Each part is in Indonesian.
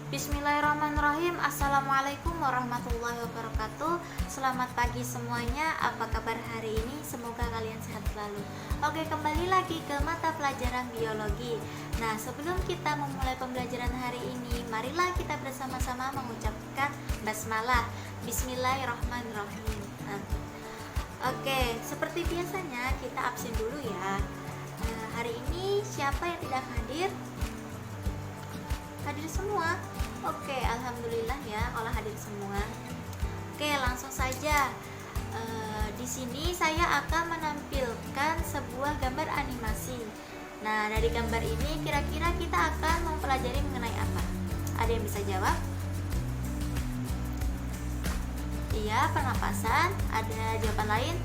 Bismillahirrahmanirrahim. Assalamualaikum warahmatullahi wabarakatuh. Selamat pagi semuanya. Apa kabar hari ini? Semoga kalian sehat selalu. Oke, kembali lagi ke mata pelajaran biologi. Nah, sebelum kita memulai pembelajaran hari ini, marilah kita bersama-sama mengucapkan basmalah. Bismillahirrahmanirrahim. Oke, seperti biasanya kita absen dulu ya. Hari ini siapa yang tidak hadir? Hadir semua. Oke, alhamdulillah ya kalau hadir semua. Oke, langsung saja. Di sini saya akan menampilkan sebuah gambar animasi. Nah, dari gambar ini kira-kira kita akan mempelajari mengenai apa? Ada yang bisa jawab? Iya, pernapasan. Ada jawaban lain?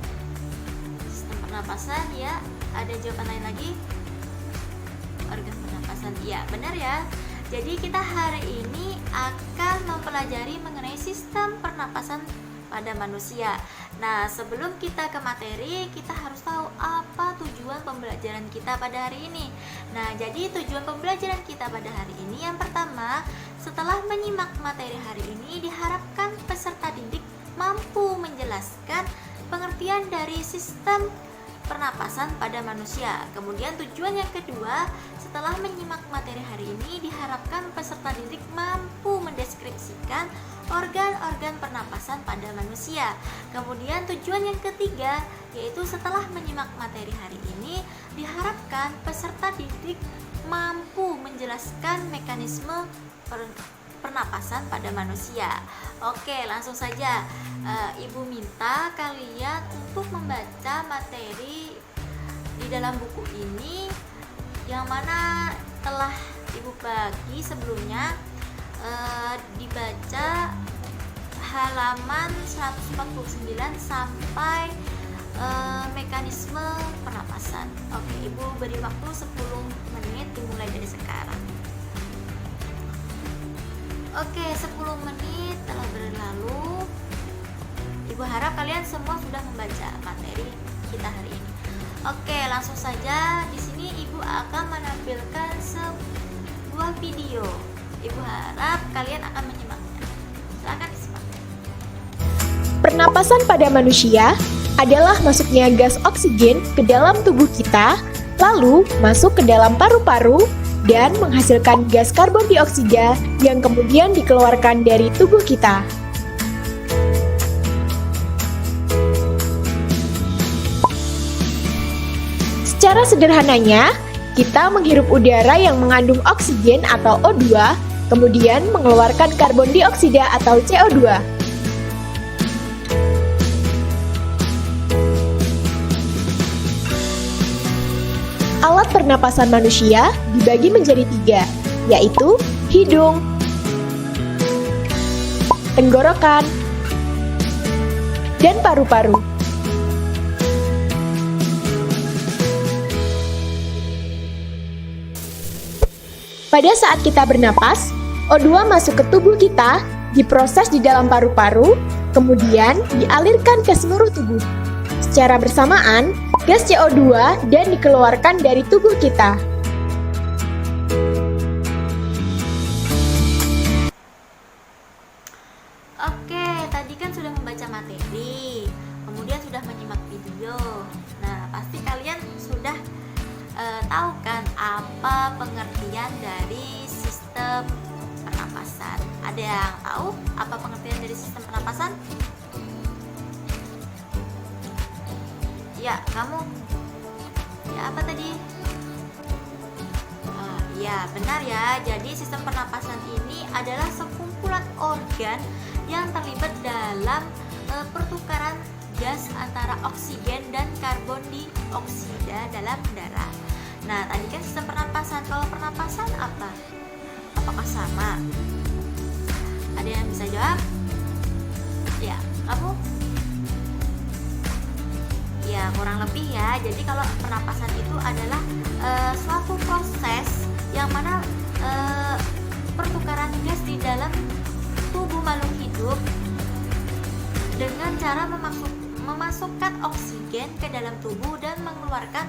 Sistem pernapasan, ya. Ada jawaban lain lagi? Organ pernapasan. Iya, benar ya. Jadi kita hari ini akan mempelajari mengenai sistem pernapasan pada manusia. Nah, sebelum kita ke materi, kita harus tahu apa tujuan pembelajaran kita pada hari ini. Nah, jadi tujuan pembelajaran kita pada hari ini yang pertama, setelah menyimak materi hari ini, diharapkan peserta didik mampu menjelaskan pengertian dari sistem pernapasan pada manusia. Kemudian tujuan yang kedua, setelah menyimak materi hari ini, diharapkan peserta didik mampu mendeskripsikan organ-organ pernapasan pada manusia. Kemudian tujuan yang ketiga, yaitu setelah menyimak materi hari ini, diharapkan peserta didik mampu menjelaskan mekanisme pernapasan pada manusia. Oke, langsung saja. Ibu minta kalian untuk membaca materi di dalam buku ini yang mana telah Ibu bagi sebelumnya. Dibaca halaman 149 sampai mekanisme pernapasan. Oke, Ibu beri waktu 10 menit dimulai dari sekarang. Oke, 10 menit telah berlalu. Ibu harap kalian semua sudah membaca materi kita hari ini. Oke, langsung saja. Di sini Ibu akan menampilkan sebuah video. Ibu harap kalian akan menyimaknya. Silakan disimak. Pernapasan pada manusia adalah masuknya gas oksigen ke dalam tubuh kita, lalu masuk ke dalam paru-paru dan menghasilkan gas karbon dioksida yang kemudian dikeluarkan dari tubuh kita. Secara sederhananya, kita menghirup udara yang mengandung oksigen atau O2, kemudian mengeluarkan karbon dioksida atau CO2. Alat pernapasan manusia dibagi menjadi 3, yaitu hidung, tenggorokan, dan paru-paru. Pada saat kita bernapas, O2 masuk ke tubuh kita, diproses di dalam paru-paru, kemudian dialirkan ke seluruh tubuh. Secara bersamaan, gas CO2 dan dikeluarkan dari tubuh kita. Oke, tadi kan sudah membaca materi, kemudian sudah menyimak video. Nah, pasti kalian sudah tahu kan apa pengertian dari sistem pernapasan? Ada yang tahu apa pengertian dari sistem pernapasan? Ya, kamu? Ya, apa tadi? Ya, benar ya. Jadi sistem pernapasan ini adalah sekumpulan organ yang terlibat dalam pertukaran gas antara oksigen dan karbon dioksida dalam darah. Nah, tadi kan sistem pernapasan. Kalau pernapasan apa? Apakah sama? Ada yang bisa jawab? Ya, kamu? Ya, kurang lebih ya. Jadi kalau pernapasan itu adalah suatu proses yang mana pertukaran gas di dalam tubuh makhluk hidup dengan cara memasukkan oksigen ke dalam tubuh dan mengeluarkan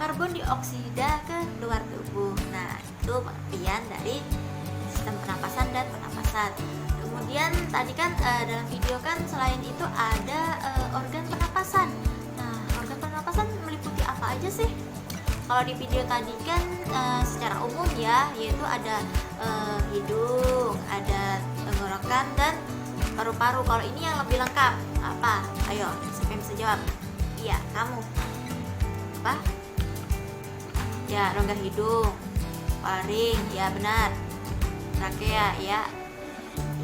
karbon dioksida ke luar tubuh. Nah, itu pengertian dari sistem pernapasan dan organ pernapasan. Kemudian tadi kan dalam video kan selain itu ada organ pernapasan. Nah, organ pernapasan meliputi apa aja sih? Kalau di video tadi kan secara umum ya, yaitu ada hidung, ada tenggorokan dan paru-paru. Kalau ini yang lebih lengkap apa? Ayo, siapa yang bisa jawab? Iya, kamu. Apa? Ya, rongga hidung, faring, ya benar. Trakea,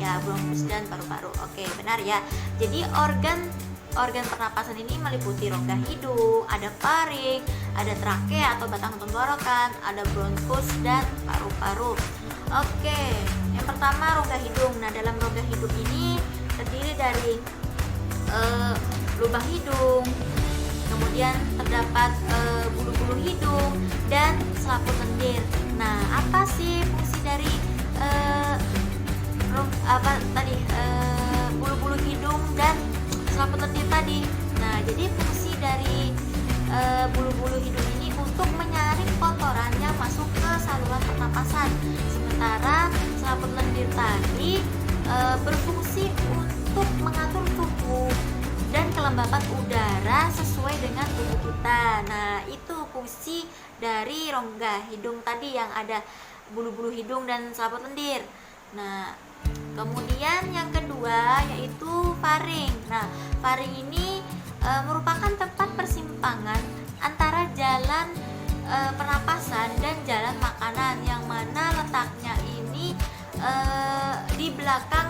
ya bronkus dan paru-paru. Oke, benar ya. Jadi organ pernapasan ini meliputi rongga hidung, ada faring, ada trakea atau batang tenggorokan, ada bronkus dan paru-paru. Oke, yang pertama rongga hidung. Nah, dalam rongga hidung ini terdiri dari lubang hidung, kemudian terdapat bulu-bulu hidung dan selaput lendir. Nah, apa sih fungsi dari bulu-bulu hidung dan selaput lendir tadi? Nah, jadi fungsi dari bulu-bulu hidung ini untuk menyaring kotoran yang masuk ke saluran pernapasan. Sementara selaput lendir tadi berfungsi untuk mengatur suhu dan kelembapan udara sesuai dengan tubuh kita. Nah, itu fungsi dari rongga hidung tadi yang ada bulu-bulu hidung dan selaput lendir. Nah, kemudian yang kedua yaitu faring. Nah, faring ini merupakan tempat persimpangan antara jalan pernapasan dan jalan makanan, yang mana letaknya ini di belakang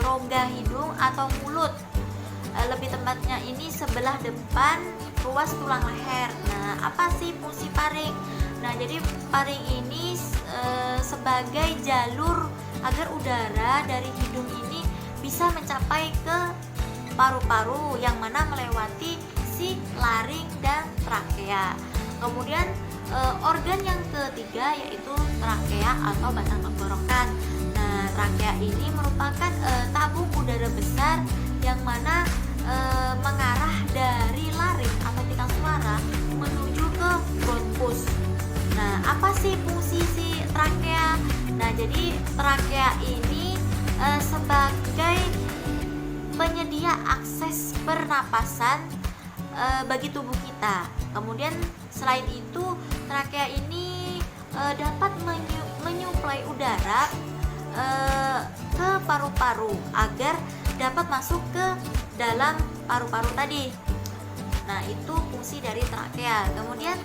rongga hidung atau mulut. Lebih tepatnya ini sebelah depan ruas tulang leher. Nah, apa sih fungsi faring? Nah, jadi faring ini sebagai jalur agar udara dari hidung ini bisa mencapai ke paru-paru, yang mana melewati si laring dan trakea. Kemudian organ yang ketiga yaitu trakea atau batang tenggorokan. Nah, trakea ini merupakan tabung udara besar yang mana mengarah dari laring atau pita suara menuju ke bronkus. Nah, apa sih fungsi si trakea? Nah, jadi trakea ini sebagai penyedia akses pernapasan bagi tubuh kita. Kemudian selain itu, trakea ini dapat menyuplai udara ke paru-paru agar dapat masuk ke dalam paru-paru tadi. Nah, itu fungsi dari trakea. Kemudian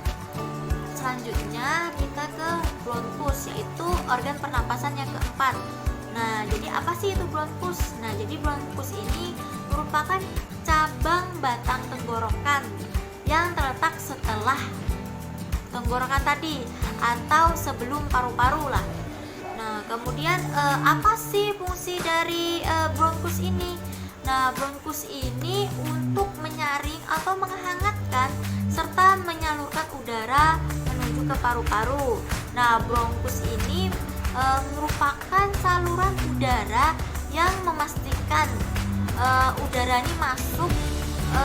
selanjutnya kita ke bronkus, yaitu organ pernapasan yang keempat. Nah, jadi apa sih itu bronkus? Nah, jadi bronkus ini merupakan cabang batang tenggorokan yang terletak setelah tenggorokan tadi atau sebelum paru-paru lah. Nah, kemudian apa sih fungsi dari bronkus ini? Nah, bronkus ini untuk menyaring atau menghangatkan serta menyalurkan udara menuju ke paru-paru. Nah, bronkus ini merupakan saluran udara yang memastikan udara ini masuk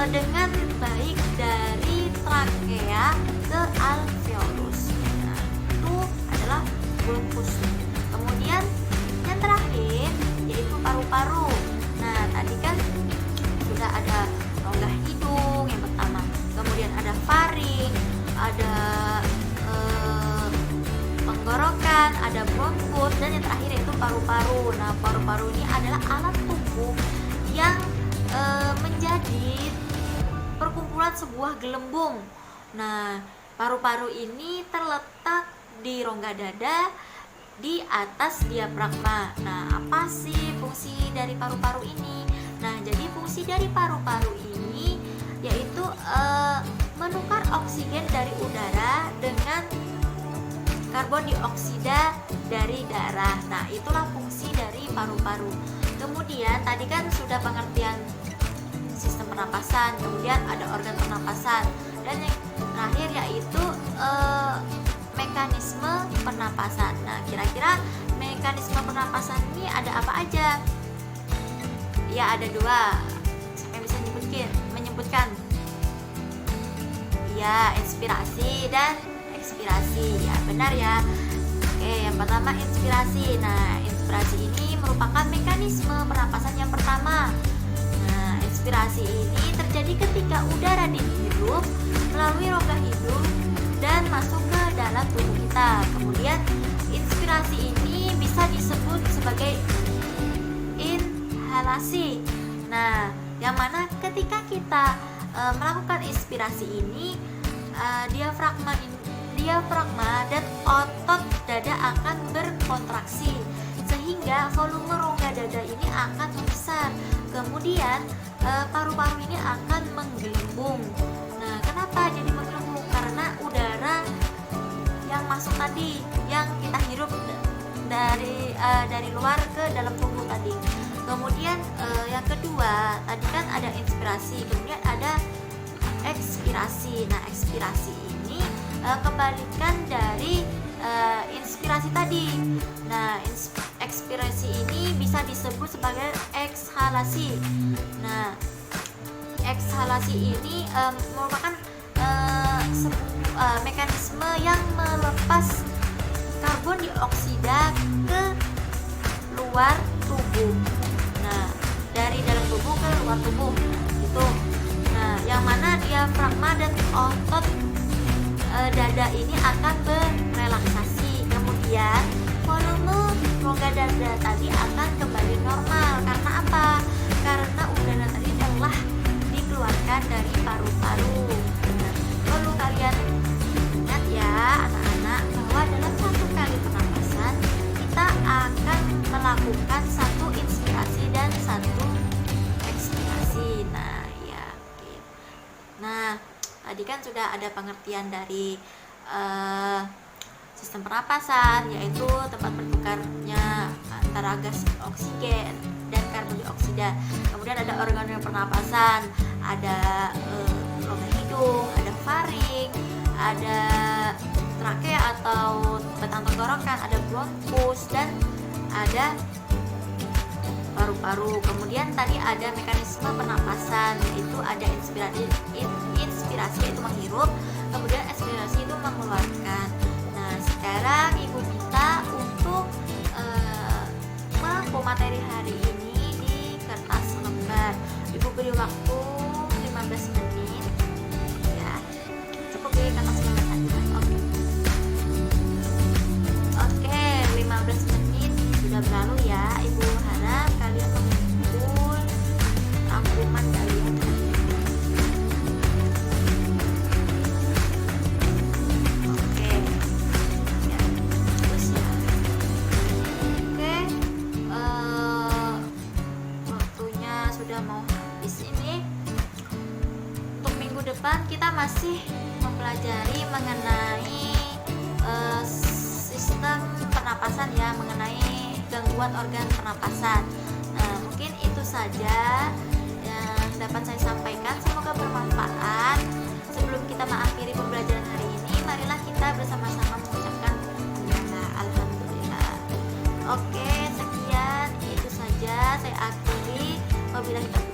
dengan baik dari trakea ke alveolus. Nah, itu adalah bronkus. Kemudian yang terakhir yaitu paru-paru. Nah, tadi kan sudah ada rongga hidung yang pertama, kemudian ada faring, ada tenggorokan, ada bronkus, dan yang terakhir yaitu paru-paru. Nah, paru-paru ini adalah alat tubuh yang menjadi perkumpulan sebuah gelembung. Nah, paru-paru ini terletak di rongga dada di atas diafragma. Nah, apa sih fungsi dari paru-paru ini? Nah, jadi fungsi dari paru-paru ini yaitu menukar oksigen dari udara dengan karbon dioksida dari darah. Nah, itulah fungsi dari paru-paru. Kemudian tadi kan sudah pengertian sistem pernapasan, kemudian ada organ pernapasan, dan yang terakhir yaitu mekanisme pernapasan. Nah, kira-kira mekanisme pernapasan ini ada apa aja? Ya, ada dua. Siapa yang bisa menyebutkan? Ya, inspirasi dan ekspirasi. Ya, benar ya. Oke, yang pertama inspirasi. Nah, inspirasi ini merupakan mekanisme pernapasan yang pertama. Nah, inspirasi ini terjadi ketika udara dihirup melalui rongga hidung dan masuk ke dalam tubuh kita. Kemudian inspirasi ini bisa disebut sebagai inhalasi. Nah, yang mana ketika kita melakukan inspirasi ini, diafragma dan otot dada akan berkontraksi sehingga volume rongga dada ini akan membesar. Kemudian paru-paru ini akan menggelembung. Nah, kenapa jadi menggelembung? Karena udara yang masuk tadi, yang kita hirup dari luar ke dalam tubuh tadi. Kemudian yang kedua, tadi kan ada inspirasi, kemudian ada ekspirasi. Nah, ekspirasi ini kebalikan dari inspirasi tadi. Nah, ekspirasi ini bisa disebut sebagai ekshalasi. Nah, ekshalasi ini merupakan mekanisme yang melepas karbon dioksida ke luar tubuh. Nah, dari dalam tubuh ke luar tubuh gitu. Nah, yang mana diafragma dan otot dada ini akan berrelaksasi. Kemudian volume rongga dada tadi akan kembali normal. Karena apa? Karena udara tadi telah dikeluarkan dari paru-paru. Nah, perlu kalian ingat ya anak-anak, bahwa dalam satu kali pernapasan kita akan melakukan satu inspirasi dan satu ekspirasi. Nah, ya. Nah, tadi kan sudah ada pengertian dari sistem pernapasan, yaitu tempat bertukarnya antara gas oksigen dan karbon dioksida. Kemudian ada organ pernapasan, ada rongga hidung, ada faring, ada trakea atau batang tenggorokan, ada bronkus, dan ada paru-paru. Kemudian tadi ada mekanisme pernapasan, yaitu ada inspirasi yaitu menghirup, kemudian ekspirasi itu mengeluarkan. Nah, sekarang ibu minta untuk materi hari ini di kertas lembar. Ibu beri waktu 15 menit ya, cukup di kertas lembar saja. Oke, 15 menit sudah berlalu ya. Ibu harap kalian mengumpul rangkuman kalian. Oke ya, terus ya. Oke, waktunya sudah mau habis ini. Untuk minggu depan kita masih mempelajari mengenai sistem pernapasan ya, mengenai gangguan organ pernapasan. Nah, mungkin itu saja yang dapat saya sampaikan. Semoga bermanfaat. Sebelum kita mengakhiri pembelajaran hari ini, marilah kita bersama-sama mengucapkan alhamdulillah. Oke, sekian itu saja saya akhiri. Wabillahi taufiq